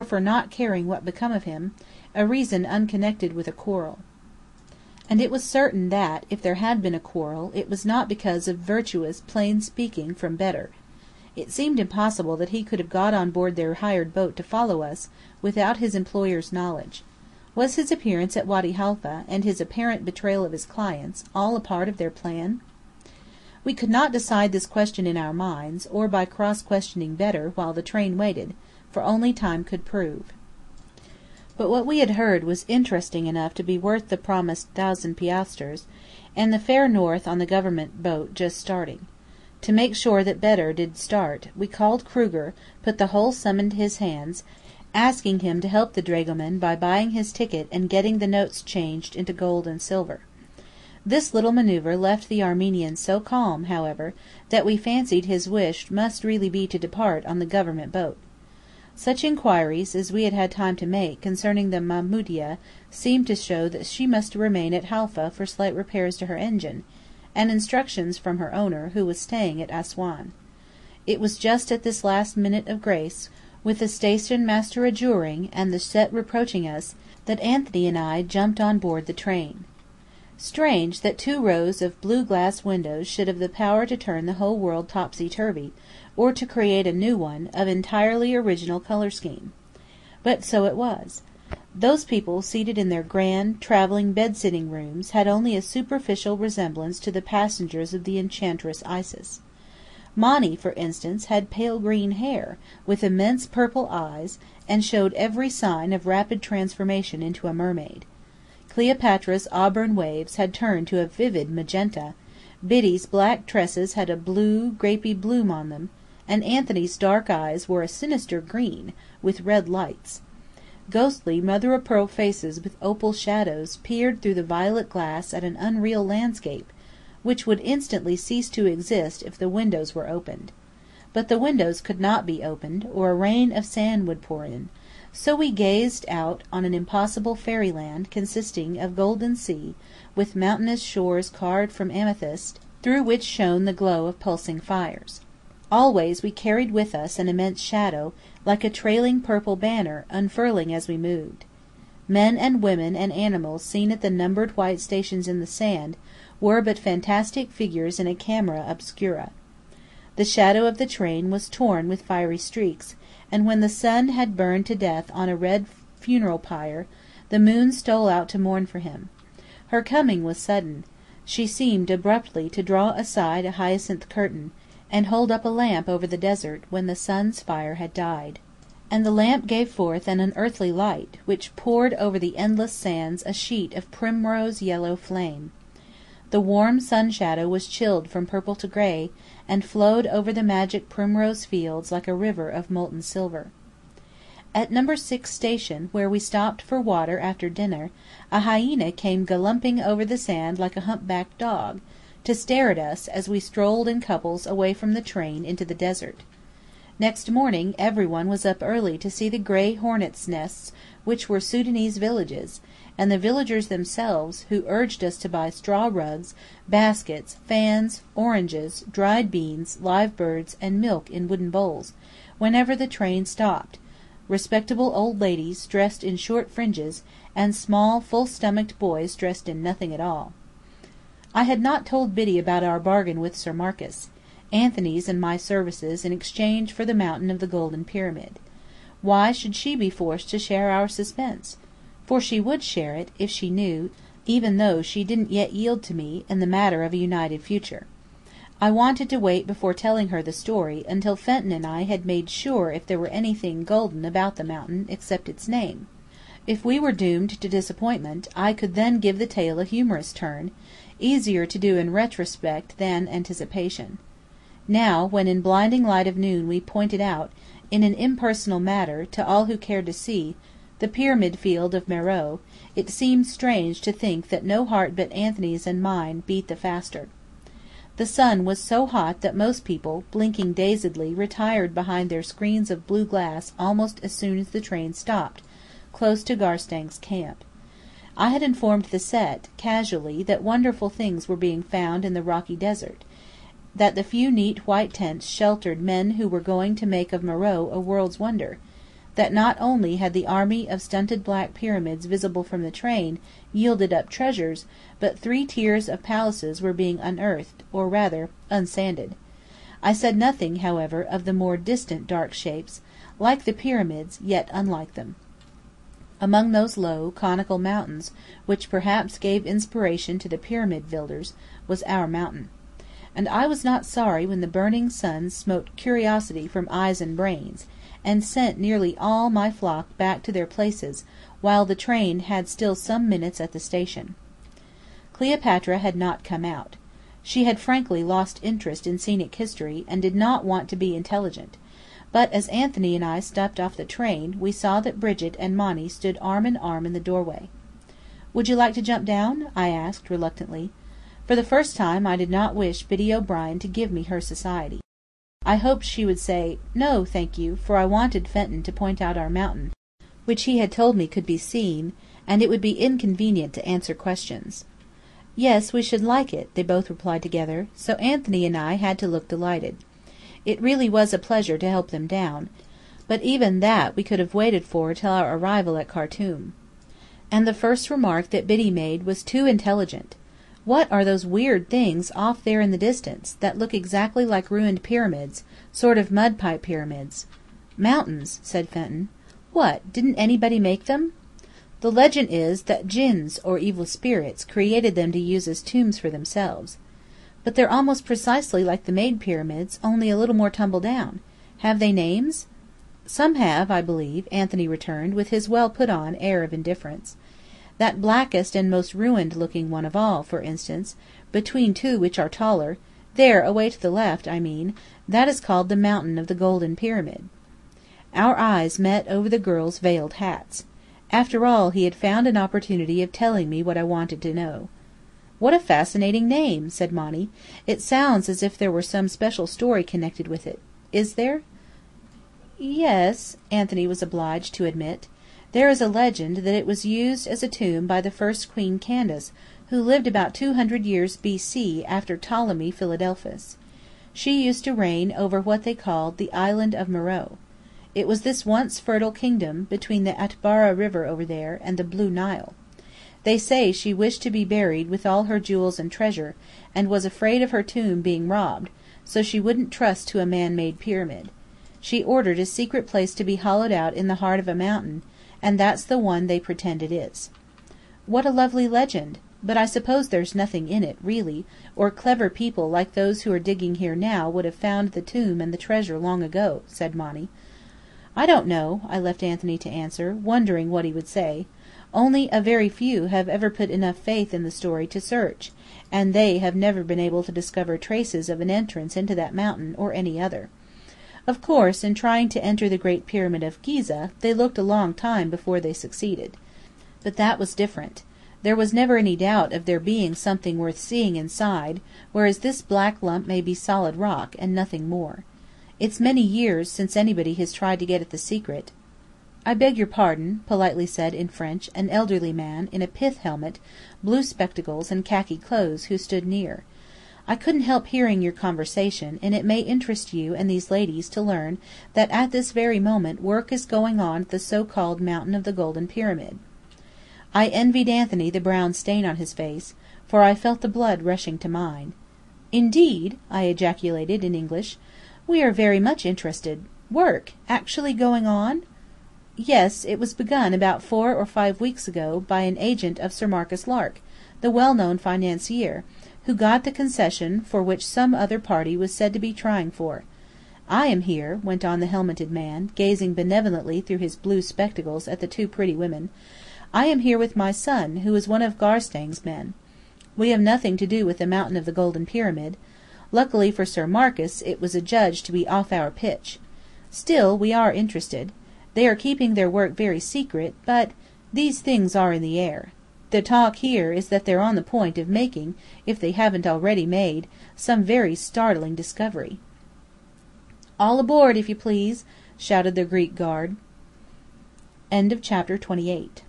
for not caring what become of him, a reason unconnected with a quarrel. And it was certain that, if there had been a quarrel, it was not because of virtuous plain speaking from Bedr. It seemed impossible that he could have got on board their hired boat to follow us, without his employer's knowledge. Was his appearance at Wady Halfa, and his apparent betrayal of his clients, all a part of their plan? We could not decide this question in our minds, or by cross-questioning Bedr while the train waited, for only time could prove. But what we had heard was interesting enough to be worth the promised 1,000 piastres, and the fare north on the government boat just starting. To make sure that Bedr did start, we called Kruger, put the whole sum into his hands, asking him to help the dragoman by buying his ticket and getting the notes changed into gold and silver. This little manoeuvre left the Armenian so calm, however, that we fancied his wish must really be to depart on the government boat. Such inquiries as we had had time to make concerning the Mamoudieh seemed to show that she must remain at Halfa for slight repairs to her engine, and instructions from her owner, who was staying at Assuan. It was just at this last minute of grace, with the station master adjuring and the Set reproaching us, that Anthony and I jumped on board the train. Strange that 2 rows of blue glass windows should have the power to turn the whole world topsy-turvy, or to create a new one, of entirely original colour scheme. But so it was. Those people seated in their grand, travelling bed-sitting rooms had only a superficial resemblance to the passengers of the Enchantress Isis. Monny, for instance, had pale green hair, with immense purple eyes, and showed every sign of rapid transformation into a mermaid. Cleopatra's auburn waves had turned to a vivid magenta, Biddy's black tresses had a blue, grapey bloom on them, and Anthony's dark eyes were a sinister green, with red lights. Ghostly mother-of-pearl faces with opal shadows peered through the violet glass at an unreal landscape, which would instantly cease to exist if the windows were opened. But the windows could not be opened, or a rain of sand would pour in, so we gazed out on an impossible fairyland consisting of golden sea, with mountainous shores carved from amethyst, through which shone the glow of pulsing fires. Always we carried with us an immense shadow, like a trailing purple banner, unfurling as we moved. Men and women and animals seen at the numbered white stations in the sand, were but fantastic figures in a camera obscura. The shadow of the train was torn with fiery streaks, and when the sun had burned to death on a red funeral pyre, the moon stole out to mourn for him. Her coming was sudden. She seemed abruptly to draw aside a hyacinth curtain, and hold up a lamp over the desert when the sun's fire had died. And the lamp gave forth an unearthly light, which poured over the endless sands a sheet of primrose yellow flame. The warm sun shadow was chilled from purple to grey, and flowed over the magic primrose fields like a river of molten silver. At No. 6 station, where we stopped for water after dinner, a hyena came gallumping over the sand like a hump-backed dog, to stare at us as we strolled in couples away from the train into the desert. Next morning everyone was up early to see the grey hornets' nests which were Sudanese villages, and the villagers themselves, who urged us to buy straw rugs, baskets, fans, oranges, dried beans, live birds, and milk in wooden bowls, whenever the train stopped, respectable old ladies dressed in short fringes, and small full-stomached boys dressed in nothing at all. I had not told Biddy about our bargain with Sir Marcus, Anthony's and my services in exchange for the mountain of the Golden Pyramid. Why should she be forced to share our suspense? For she would share it, if she knew, even though she didn't yet yield to me, in the matter of a united future. I wanted to wait before telling her the story until Fenton and I had made sure if there were anything golden about the mountain except its name. If we were doomed to disappointment, I could then give the tale a humorous turn, easier to do in retrospect than anticipation. Now, when in blinding light of noon we pointed out, in an impersonal manner, to all who cared to see, the pyramid field of Meröe, it seemed strange to think that no heart but Anthony's and mine beat the faster. The sun was so hot that most people, blinking dazedly, retired behind their screens of blue glass almost as soon as the train stopped, close to Garstang's camp. I had informed the Set, casually, that wonderful things were being found in the rocky desert, that the few neat white tents sheltered men who were going to make of Meröe a world's wonder, that not only had the army of stunted black pyramids visible from the train yielded up treasures, but 3 tiers of palaces were being unearthed, or rather, unsanded. I said nothing, however, of the more distant dark shapes, like the pyramids, yet unlike them. Among those low, conical mountains, which perhaps gave inspiration to the pyramid builders, was our mountain. And I was not sorry when the burning sun smote curiosity from eyes and brains, and sent nearly all my flock back to their places, while the train had still some minutes at the station. Cleopatra had not come out. She had frankly lost interest in scenic history, and did not want to be intelligent. But as Anthony and I stepped off the train, we saw that Brigit and Monny stood arm in arm in the doorway. "Would you like to jump down?" I asked, reluctantly. For the first time I did not wish Biddy O'Brien to give me her society. I hoped she would say, "No, thank you," for I wanted Fenton to point out our mountain, which he had told me could be seen, and it would be inconvenient to answer questions. Yes, we should like it, they both replied together, so Anthony and I had to look delighted. It really was a pleasure to help them down, but even that we could have waited for till our arrival at Khartoum. And the first remark that Biddy made was too intelligent. "What are those weird things off there in the distance, that look exactly like ruined pyramids, sort of mud pipe pyramids?" "Mountains," said Fenton. "What, didn't anybody make them?" "The legend is that jinns, or evil spirits, created them to use as tombs for themselves." "But they're almost precisely like the made pyramids, only a little more tumble down. Have they names?" "Some have, I believe," Anthony returned, with his well-put-on air of indifference. "That blackest and most ruined-looking one of all, for instance, between 2 which are taller, there away to the left, I mean, that is called the Mountain of the Golden Pyramid." Our eyes met over the girls' veiled hats. After all, he had found an opportunity of telling me what I wanted to know. "What a fascinating name!" said Monny. "It sounds as if there were some special story connected with it. Is there?" "Yes," Anthony was obliged to admit. "There is a legend that it was used as a tomb by the first Queen Candace, who lived about 200 years B.C. after Ptolemy Philadelphus. She used to reign over what they called the Island of Meroe. It was this once fertile kingdom, between the Atbara River over there, and the Blue Nile. They say she wished to be buried with all her jewels and treasure, and was afraid of her tomb being robbed, so she wouldn't trust to a man-made pyramid. She ordered a secret place to be hollowed out in the heart of a mountain, and that's the one they pretend it is." "What a lovely legend! But I suppose there's nothing in it, really, or clever people like those who are digging here now would have found the tomb and the treasure long ago," said Monny. "I don't know," I left Anthony to answer, wondering what he would say. "Only a very few have ever put enough faith in the story to search, and they have never been able to discover traces of an entrance into that mountain or any other. Of course, in trying to enter the Great Pyramid of Ghizeh, they looked a long time before they succeeded. But that was different. There was never any doubt of there being something worth seeing inside, whereas this black lump may be solid rock, and nothing more. It's many years since anybody has tried to get at the secret." "I beg your pardon," politely said, in French, an elderly man, in a pith helmet, blue spectacles, and khaki clothes, who stood near. "I couldn't help hearing your conversation, and it may interest you and these ladies to learn that at this very moment work is going on at the so-called Mountain of the Golden Pyramid." I envied Anthony the brown stain on his face, for I felt the blood rushing to mine. "Indeed!" I ejaculated in English. "We are very much interested. Work actually going on?" "Yes, it was begun about 4 or 5 weeks ago by an agent of Sir Marcus Lark, the well-known financier, who got the concession for which some other party was said to be trying for. I am here," went on the helmeted man, gazing benevolently through his blue spectacles at the 2 pretty women, "I am here with my son, who is one of Garstang's men. We have nothing to do with the Mountain of the Golden Pyramid. Luckily for Sir Marcus, it was adjudged to be off our pitch. Still, we are interested. They are keeping their work very secret, but these things are in the air. The talk here is that they're on the point of making, if they haven't already made, some very startling discovery." "All aboard, if you please!" shouted the Greek guard. Chapter 28